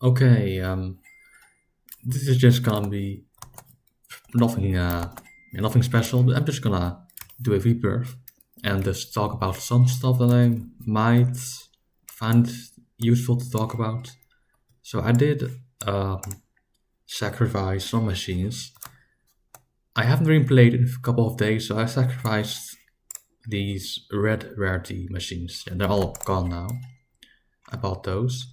Okay, this is just gonna be nothing, nothing special. But I'm just gonna do a rebirth and just talk about some stuff that I might find useful to talk about. So I did sacrifice some machines. I haven't really played in a couple of days, so I sacrificed these red rarity machines. Yeah, they're all gone now. I bought those.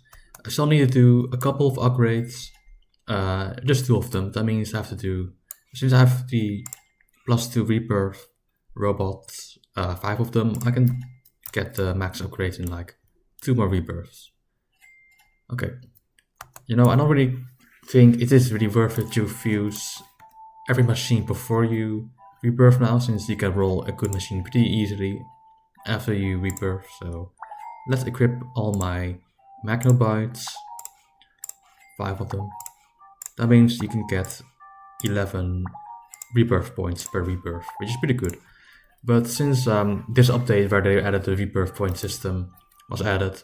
I still need to do a couple of upgrades. Just 2 of them. That means I have to do, since I have the +2 rebirth robots, 5 of them, I can get the max upgrade in like 2 more rebirths. Okay. You know, I don't really think it is really worth it to fuse every machine before you rebirth now, since you can roll a good machine pretty easily after you rebirth. So let's equip all my Magnobytes, 5 of them. That means you can get 11 rebirth points per rebirth, which is pretty good. But since this update where they added the rebirth point system was added,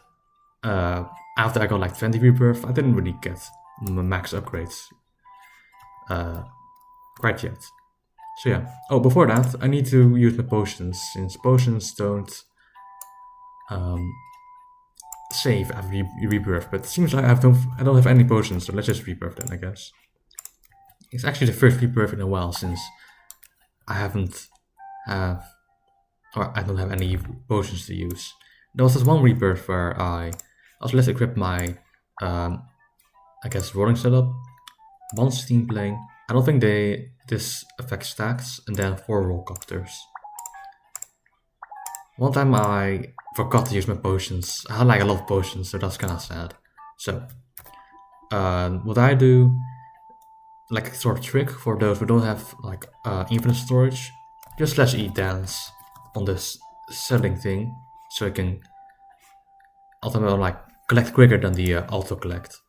after I got like 20 rebirth, I didn't really get max upgrades quite yet. So yeah. Oh, before that, I need to use my potions, since potions don't save after rebirth, but it seems like I don't have any potions, so let's just rebirth then, I guess. It's actually the first rebirth in a while since I don't have any potions to use. There was this one rebirth where I also let's equip my I guess rolling setup, 1 steam plane. I don't think this affects stacks, and then 4 rollcopters. One time I forgot to use my potions. I had like a lot of potions, so that's kind of sad. So, what I do, like a sort of trick for those who don't have like infinite storage, just /E dance on this selling thing, so you can ultimately like collect quicker than the auto collect.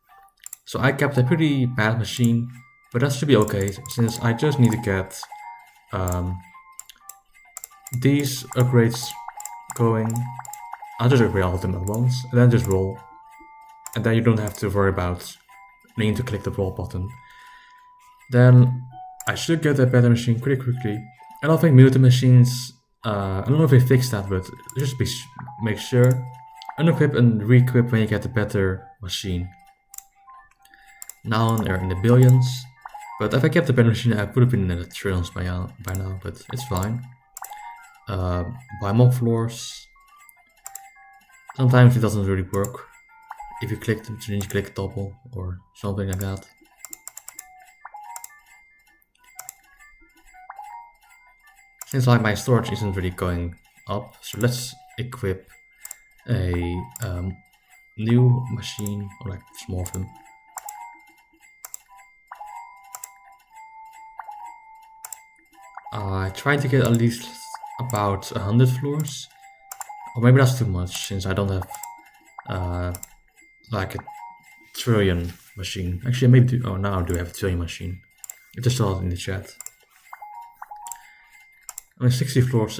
So I kept a pretty bad machine, but that should be okay, since I just need to get these upgrades going. I'll just upgrade all of them at once, and then just roll. And then you don't have to worry about needing to click the roll button. Then I should get a better machine pretty quickly. I don't think mutant machines, I don't know if they fixed that, but just make sure. Unequip and re-equip when you get a better machine. Now they're in the billions, but if I kept a better machine I would have been in the trillions by now, but it's fine. Buy mob floors. Sometimes it doesn't really work. If you click them, you need to click double or something like that. Since like my storage isn't really going up, so let's equip a new machine, or like small of them. I tried to get at least about 100 floors, or maybe that's too much since I don't have like a trillion machine. Actually, maybe now I do have a trillion machine. I just saw it in the chat. I mean, 60 floors.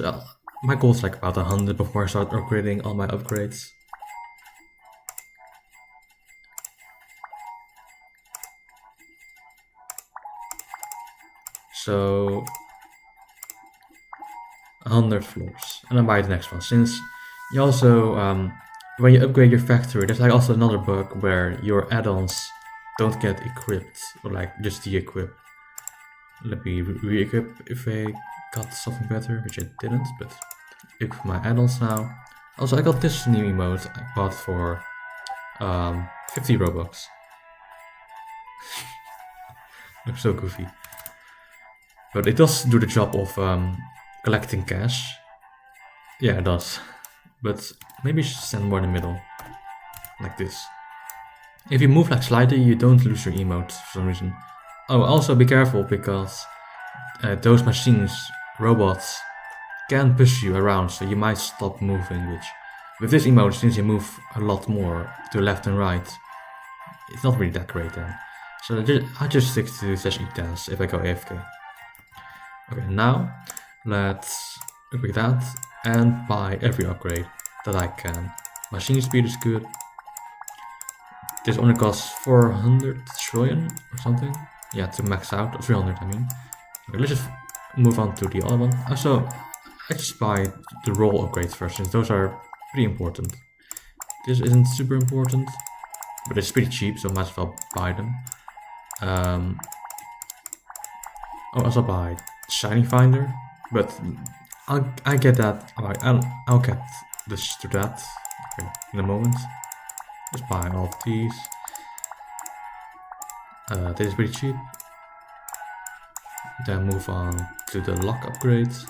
My goal is like about 100 before I start upgrading all my upgrades. So 100 floors, and then buy the next one. Since you also, when you upgrade your factory, there's like also another bug where your add-ons don't get equipped, or like just de-equip. Let me re-equip if I got something better, which I didn't, but equip my add-ons now. Also, I got this new emote I bought for 50 Robux. Looks so goofy. But it does do the job of collecting cash. Yeah, it does. But maybe you should stand more in the middle. Like this. If you move like slightly, you don't lose your emote for some reason. Oh, also be careful, because those machines, robots, can push you around, so you might stop moving, which with this emote, since you move a lot more to left and right, it's not really that great then. So I just stick to /E dance if I go AFK. Okay, now let's upgrade that and buy every upgrade that I can. Machine speed is good. this only costs 400 trillion or something. Yeah, to max out, 300 I mean. Okay, let's just move on to the other one. Also, I just buy the role upgrades first, since those are pretty important. This isn't super important, but it's pretty cheap, so might as well buy them. I'll also buy Shiny Finder, but I get that. I'll get this to that in a moment. Just buy all of these. This is pretty cheap. Then move on to the lock upgrades.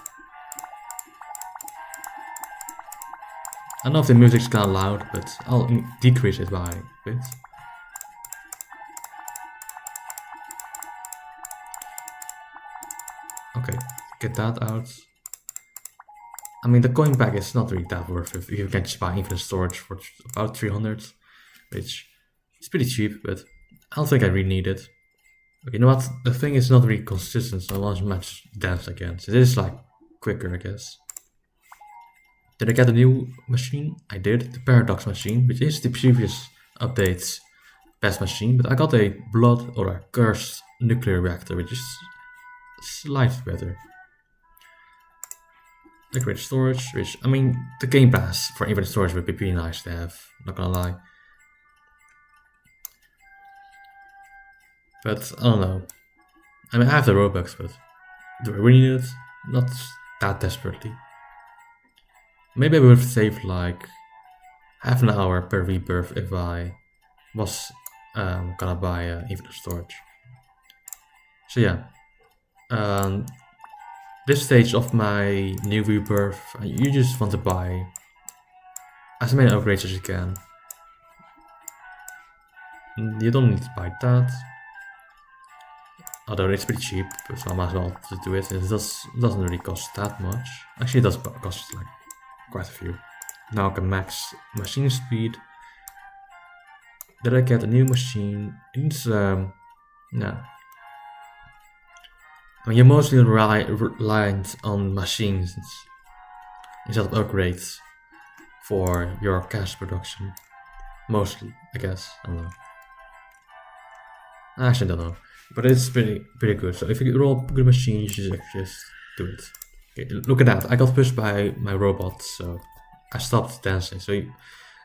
I don't know if the music's kinda loud, but I'll decrease it by a bit. Okay, get that out. I mean, the coin pack is not really that worth it. You can just buy infinite storage for about 300, which is pretty cheap, but I don't think I really need it. But you know what? The thing is not really consistent, so I want to match dance again. So this is like quicker, I guess. Did I get a new machine? I did, the Paradox machine, which is the previous update's best machine, but I got a blood or a cursed nuclear reactor, which is slightly better. Liquid storage, which, I mean, the game pass for infinite storage would be pretty nice to have, not gonna lie. But, I don't know. I mean, I have the Robux, but do I really need it? Not that desperately. Maybe I would save like half an hour per rebirth if I was gonna buy infinite storage. So yeah, this stage of my new rebirth, you just want to buy as many upgrades as you can. You don't need to buy that, although it's pretty cheap, so I might as well just do it. It doesn't really cost that much. Actually, it does cost like quite a few. Now I can max machine speed. Did I get a new machine? It's no. I mean, you're mostly reliant on machines instead of upgrades for your cash production. Mostly, I guess. I don't know. I actually don't know, but it's pretty good. So if you roll good machine, you should just do it. Okay, look at that! I got pushed by my robot, so I stopped dancing. So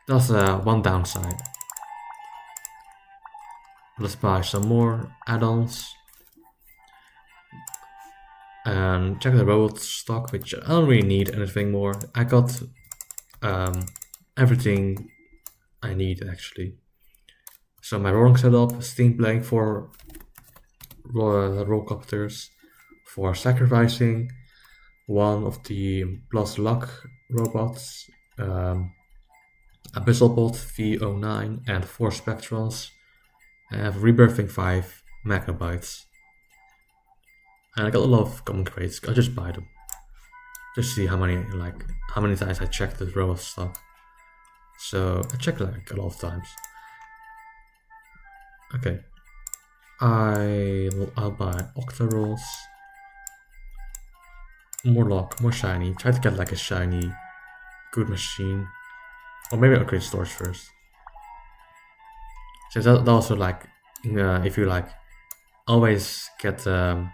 that's one downside. Let's buy some more add-ons. And check the robot stock, which I don't really need anything more. I got everything I need actually. So my rolling setup, steam playing for rollcopters, for sacrificing one of the plus luck robots, Abyssal Bot V09 and 4 Spectrons. I have Rebirthing 5 megabytes. And I got a lot of common crates. I'll just buy them. Just see how many times I checked the robot stock. So I checked like a lot of times. Okay. I'll buy Octa rolls. More luck, more shiny. Try to get like a shiny good machine. Or maybe upgrade storage first. So that also like if you like always get a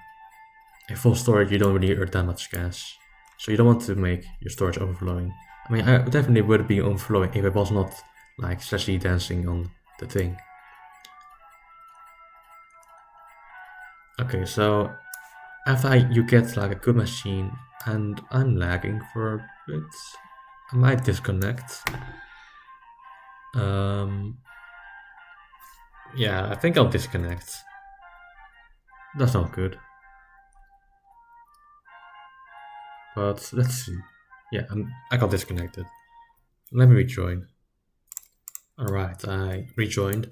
full storage, you don't really earn that much cash. So you don't want to make your storage overflowing. I mean, I definitely would be overflowing if I was not like especially dancing on the thing. Okay, so after you get like a good machine, and I'm lagging for a bit, I might disconnect. Yeah, I think I'll disconnect. That's not good. But let's see. Yeah, I got disconnected. Let me rejoin. Alright, I rejoined.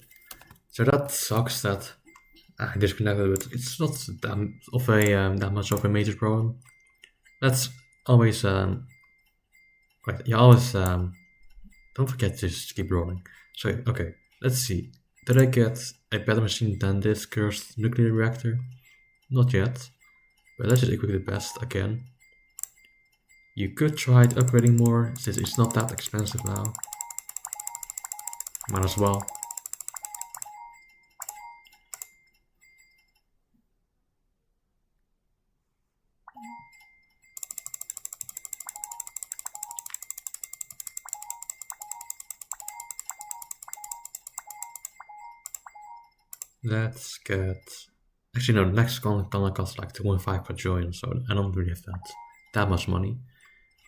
So that sucks that I disconnected, but it's not that much of a major problem. That's always right. You always don't forget to just keep rolling. So okay, let's see. Did I get a better machine than this cursed nuclear reactor? Not yet, but let's just equip the best again. You could try upgrading more since it's not that expensive now. Might as well. Let's get... Actually, no, the next gonna cost like 2.5 per join, so I don't really have that much money.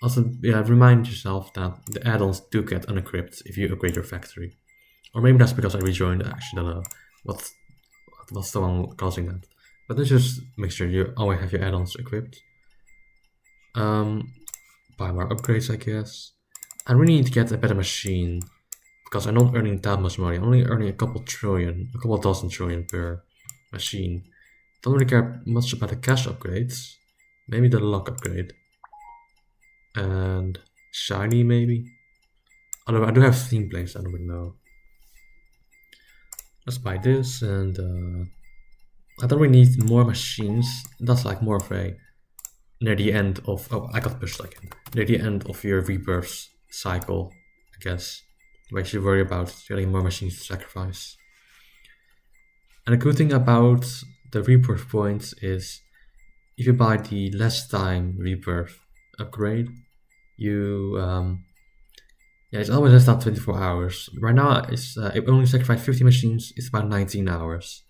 Also, yeah, remind yourself that the add-ons do get unequipped if you upgrade your factory. Or maybe that's because I rejoined, I actually don't know what's the one causing that. But let's just make sure you always have your add-ons equipped. Buy more upgrades, I guess. I really need to get a better machine, because I'm not earning that much money. I'm only earning a couple dozen trillion per machine. Don't really care much about the cash upgrades. Maybe the luck upgrade. And shiny maybe. Although I do have theme plays, I don't really know. Let's buy this, and I don't really need more machines. That's like more of a near the end of... Oh, I got pushed again. Near the end of your rebirth cycle, I guess. Where you should worry about getting more machines to sacrifice. And the good thing about the rebirth points is if you buy the less time rebirth upgrade, you it's always less than 24 hours. Right now it's it only sacrifice 50 machines, it's about 19 hours.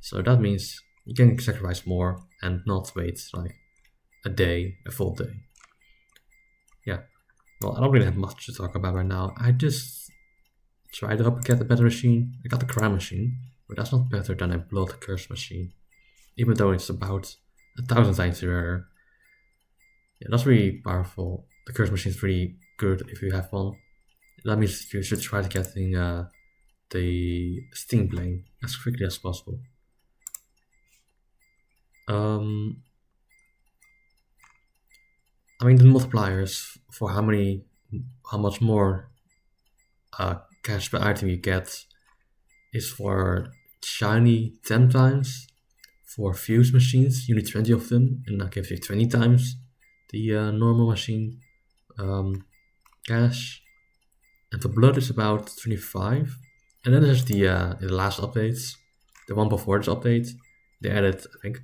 So that means you can sacrifice more and not wait like a full day. Yeah. Well, I don't really have much to talk about right now. I just tried to get a better machine. I got the crown machine, but that's not better than a blood curse machine. Even though it's about 1,000 times rarer. Yeah, that's really powerful. The curse machine is really good if you have one. That means you should try to getting the steam plane as quickly as possible. I mean, the multipliers for how much more cash per item you get is for shiny 10 times. For fuse machines, you need 20 of them, and that gives you 20 times the normal machine cash. And for blood is about 25. And then there's the last updates, the one before this update. They added, I think,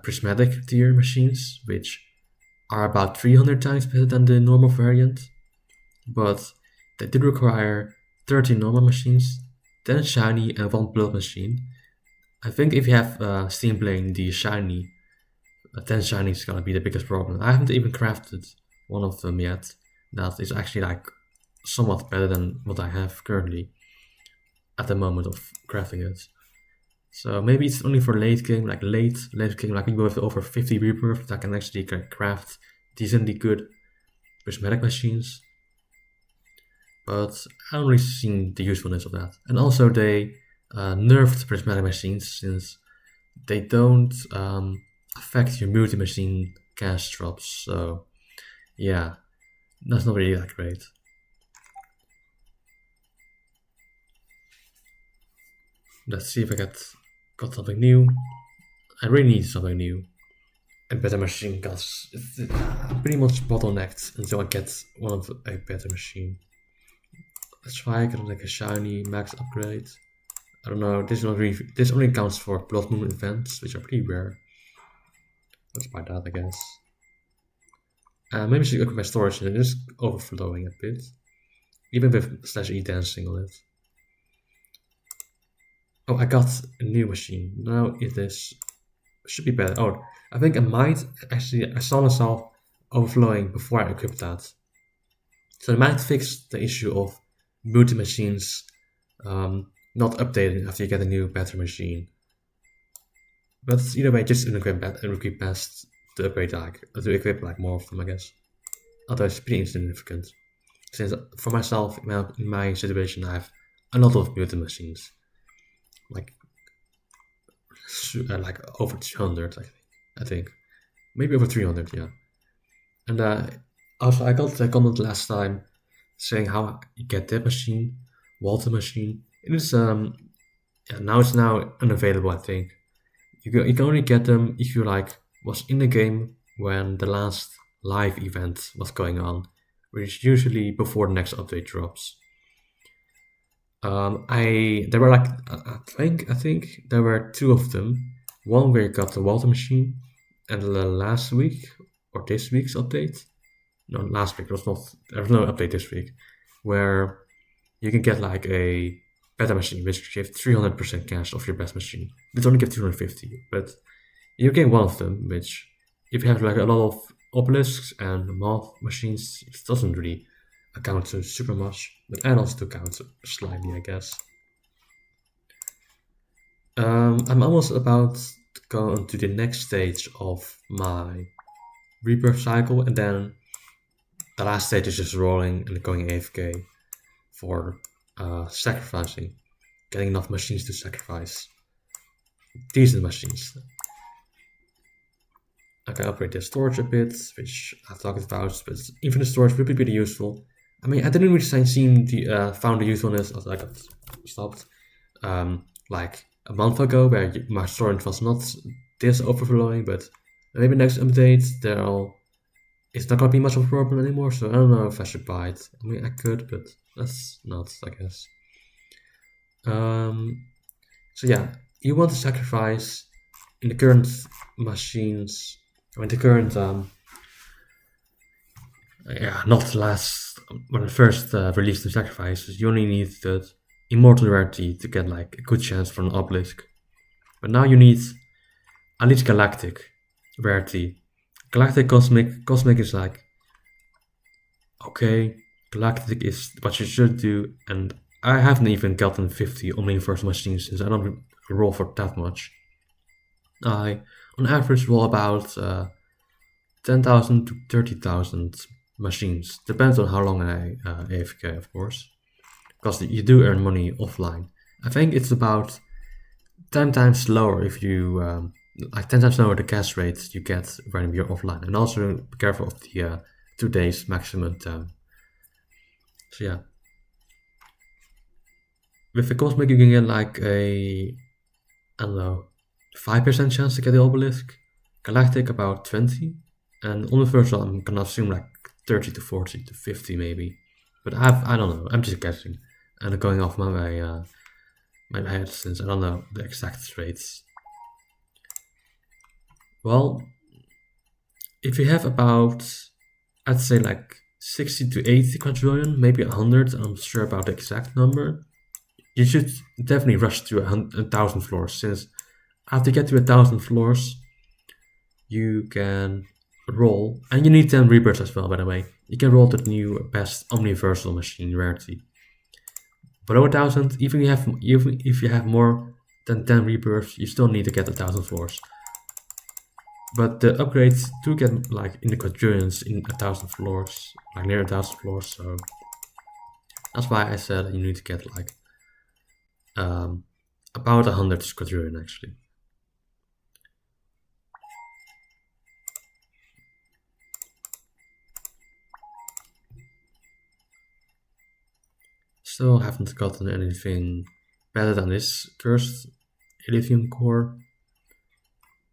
prismatic tier machines, which are about 300 times better than the normal variant. But they did require 30 normal machines, 10 shiny, and 1 blood machine. I think if you have Steam playing the shiny, 10 shiny is gonna be the biggest problem. I haven't even crafted one of them yet. That is actually like somewhat better than what I have currently at the moment of crafting it. So maybe it's only for late game, like late game, like people with over 50 rebirth that can actually craft decently good prismatic machines. But I haven't really seen the usefulness of that. And also they nerfed prismatic machines since they don't affect your multi-machine cash drops. So yeah, that's not really that great. Let's see if I got something new. I really need something new. A better machine, because I'm pretty much bottlenecked until I get a better machine. Let's try getting like a shiny max upgrade. I don't know, this only counts for Blood Moon events, which are pretty rare. Let's buy that, I guess. Maybe I should look at my storage, and it is overflowing a bit. Even with /e dancing on it. Oh, I got a new machine. Now it should be better. Oh, I think I saw myself overflowing before I equipped that. So it might fix the issue of multi-machines not updating after you get a new better machine. But either way, just equip best to upgrade to equip like more of them, I guess. Although it's pretty insignificant. Since for myself, in my situation, I have a lot of multi-machines. Like over 200, I think. Maybe over 300, yeah. And also I got a comment last time saying how you get that machine, Walter machine. It is now it's unavailable, I think. You can only get them if you was in the game when the last live event was going on, which is usually before the next update drops. There were I think there were 2 of them. One where you got the Walter machine, and the last week or this week's update. No, last week there was no update this week, where you can get like a better machine, which gives 300% chance of your best machine. It only gives 250, but you gain one of them, which if you have like a lot of obelisks and moth machines, it doesn't really account to super much, but add-ons do count slightly, I guess. I'm almost about to go on to the next stage of my rebirth cycle, and then the last stage is just rolling and going AFK for sacrificing, getting enough machines to sacrifice. Decent machines. I can upgrade the storage a bit, which I've talked about, but infinite storage would be pretty useful. I mean, I didn't really found the usefulness as I got stopped like a month ago, where my storage was not this overflowing, but maybe next update it's not gonna be much of a problem anymore, so I don't know if I should buy it. I mean, I could, but that's not, I guess. So yeah, you want to sacrifice in the current machines, or in the current, not last, when I first released the sacrifices, you only need the immortal rarity to get like a good chance for an obelisk. But now you need at least galactic rarity. Galactic cosmic is like, okay, galactic is what you should do, and I haven't even gotten 50 on my first machine since I don't roll for that much. I on average roll about 10,000 to 30,000 machines, depends on how long I AFK, of course, because you do earn money offline. I think it's about 10 times lower if you like 10 times lower the gas rate you get when you're offline, and also be careful of the 2 days maximum time. So yeah, with the cosmic you can get like a, I don't know, 5% chance to get the obelisk. Galactic about 20, and on the first one I'm gonna assume like 30 to 40 to 50 maybe, but I don't know, I'm just guessing and going off my head since I don't know the exact rates. Well, if you have about, I'd say like 60 to 80 quadrillion, maybe 100, I'm not sure about the exact number, you should definitely rush to 1,000 floors, since after you get to 1,000 floors, you can roll, and you need 10 rebirths as well, by the way. You can roll the new best omniversal machine rarity. Below 1,000, even if you have more than 10 rebirths, you still need to get 1,000 floors. But the upgrades do get like in the quadrillions in 1,000 floors, like near 1,000 floors, so that's why I said you need to get like about 100 quadrillion actually. Still haven't gotten anything better than this cursed Elysium core,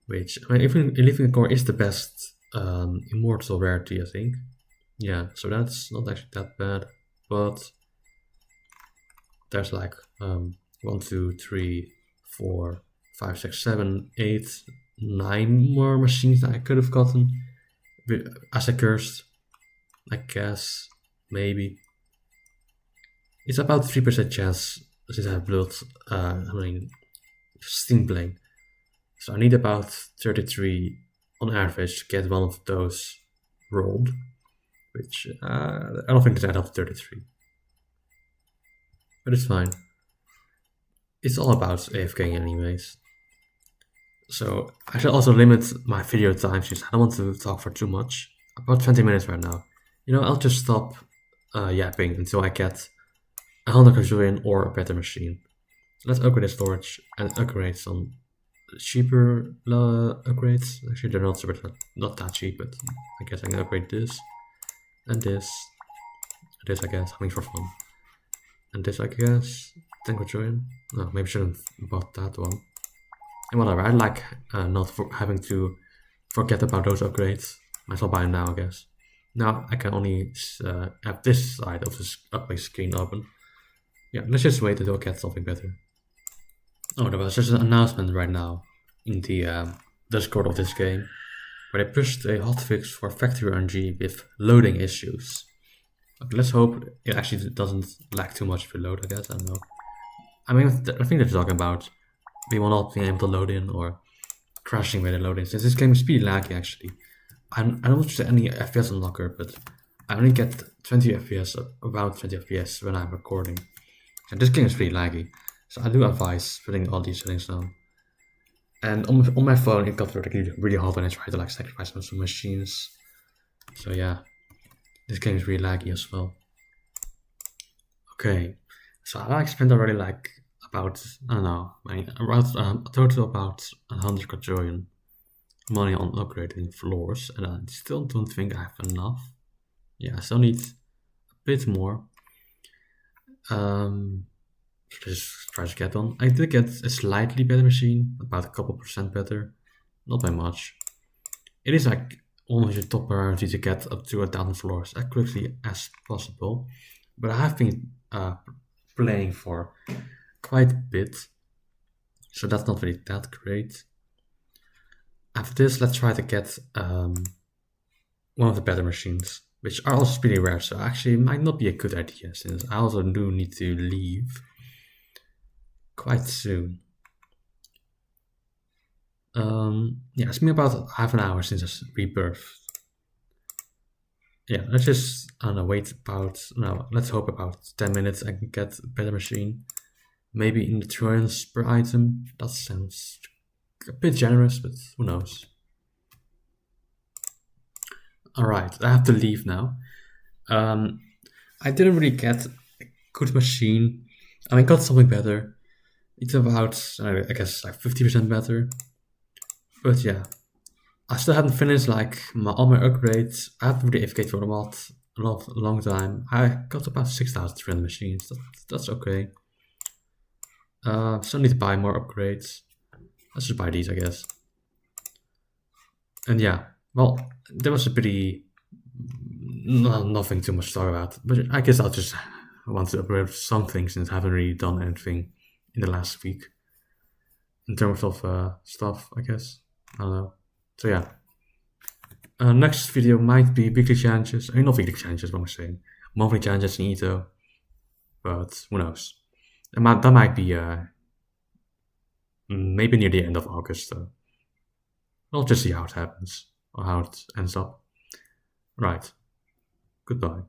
which, I mean, Elysium core is the best immortal rarity, I think. Yeah, so that's not actually that bad, but there's like 1, 2, 3, 4, 5, 6, 7, 8, 9 more machines that I could have gotten as a cursed, I guess, maybe. It's about 3% chance since I have blood, Steam Plane. So I need about 33 on average to get one of those rolled, which I don't think that adds up to 33. But it's fine. It's all about AFKing anyways. So I should also limit my video time since I don't want to talk for too much. About 20 minutes right now. You know, I'll just stop yapping until I get 100 quadrillion or a better machine. Let's upgrade the storage and upgrade some cheaper upgrades. Actually, they're not that cheap, but I guess I can upgrade this and this. This, I guess, I mean, for fun. And this, I guess, 10 quadrillion. No, maybe I shouldn't have bought that one. And whatever, I like not having to forget about those upgrades. Might as well buy them now, I guess. Now I can only have this side of this upgrade screen open. Yeah, let's just wait until I get something better. Oh, there was just an announcement right now in the Discord of this game, where they pushed a hotfix for factory RNG with loading issues. Okay, let's hope it actually doesn't lag too much if you load, I guess, I don't know. I mean, I think they're talking about people not being able to load in or crashing when they load in. Since this game is pretty laggy, actually. I don't see any FPS unlocker, but I only get 20 FPS, about 20 FPS when I'm recording. And this game is pretty laggy, so I do advise putting all these settings down. And on my phone, it got really hot when I tried to like sacrifice some machines. So yeah, this game is really laggy as well. Okay, so I spent already like about, I don't know, around a total about 100 quadrillion money on upgrading floors, and I still don't think I have enough. Yeah, I still need a bit more. Just try to get on. I did get a slightly better machine, about a couple percent better, not by much. It is like almost your top priority to get up to 1,000 floors as quickly as possible, but I have been playing for quite a bit, so that's not really that great. After this, let's try to get one of the better machines, which are also pretty rare, so actually it might not be a good idea, since I also do need to leave quite soon. Yeah, it's been about half an hour since I rebirthed. Yeah, let's just, I don't know, wait about, no, let's hope about 10 minutes I can get a better machine. Maybe in the trillions per item. That sounds a bit generous, but who knows. Alright, I have to leave now. I didn't really get a good machine. I mean, got something better. It's about, I guess, like 50% better. But yeah, I still haven't finished like all my upgrades. I haven't really AFK'd for a long time. I got about 6,300 machines. That's okay. Still need to buy more upgrades. Let's just buy these, I guess. And yeah, well, there was a pretty nothing too much to talk about. But I guess I'll just want to upgrade something since I haven't really done anything in the last week in terms of stuff, I guess. I don't know. So yeah. Next video might be weekly challenges. I mean, not weekly challenges, what am I saying? Monthly challenges in EToH. But who knows? That might be maybe near the end of August, though. We'll just see how it happens, or how it ends up. Right. Goodbye.